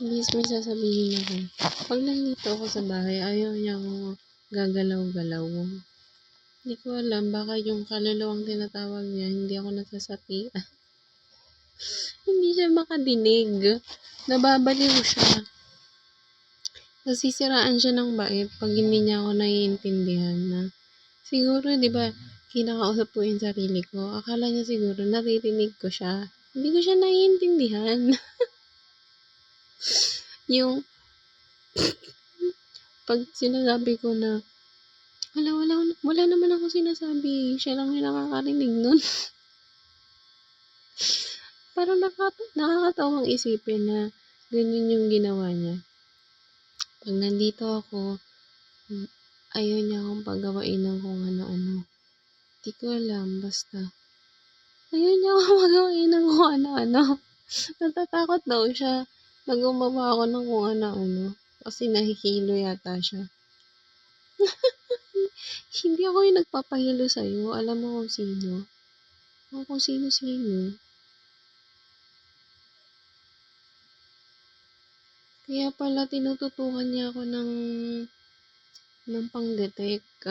Imbis may sasabihin ako. 'Pag nandito ako sa bahay, ayaw niyang gagalaw-galaw. Hindi ko alam, baka yung kaluluwang tinatawag niya, hindi ako nasasapian. Hindi siya makadinig. Nababaliw siya. Nasisiraan siya ng bait pag hindi niya ako naiintindihan na. Siguro, di ba, kinakausap ko yung sarili ko. Akala niya siguro naririnig ko siya. Hindi ko siya naiintindihan. Yung pag sinasabi ko na, wala naman ako sinasabi. Siya lang yung nakakarinig nun. Parang nakakatawang isipin na ganun yung ginawa niya. Pag nandito ako, ayaw niya akong pagawain ng kung ano-ano. Di ko alam, basta. Ayaw niya akong pagawain ng kung ano-ano. Natatakot daw siya na gumawa ako ng kung ano-ano. Kasi nahihilo yata siya. Hindi ako yung nagpapahilo sa'yo. Alam mo kung sino. Ako kung sino-sino. Kaya pala tinututukan niya ako ng pang-detect,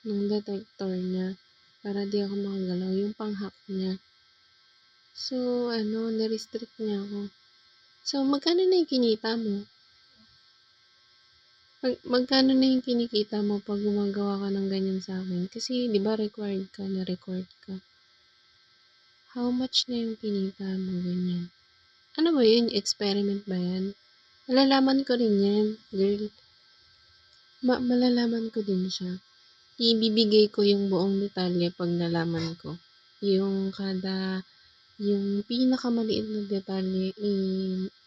ng detector niya para di ako makagalaw, yung pang-hack niya. So, na-restrict niya ako. So, magkano na yung kinita mo? Magkano na yung kinikita mo pag gumagawa ka ng ganyan sa akin? Kasi, di ba, required ka, na-record ka. How much na yung kinita mo, ganyan? Ano ba yun? Experiment ba yan? Malalaman ko rin yan, girl. Malalaman ko din siya. Ibibigay ko yung buong detalye pag nalaman ko. Yung pinakamaliit na detalye,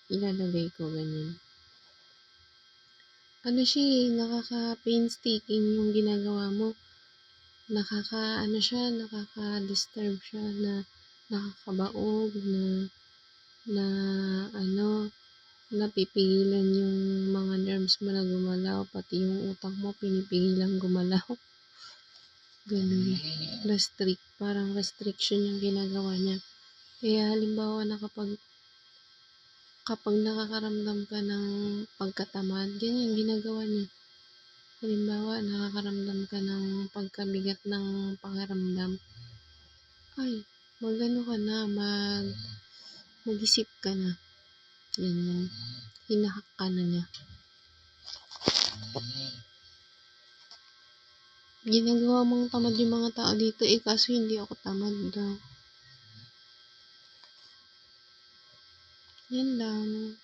ilalagay ko ganyan. Nakaka-painstaking yung ginagawa mo. Nakaka-disturb siya, na nakakabaog, napipigilan yung mga nerves mo na gumalaw, pati yung utak mo pinipigilan gumalaw. Ganun. Parang restriction yung ginagawa niya. Kaya halimbawa na kapag nakakaramdam ka ng pagkatamad, ganyan ginagawa niya. Halimbawa, nakakaramdam ka ng pagkabigat ng pakiramdam. Ay, mag-isip ka na. Ganyan. Hinahak ka na niya. Ginagawa mong tamad yung mga tao dito, kaso hindi ako tamad daw. Yan lang.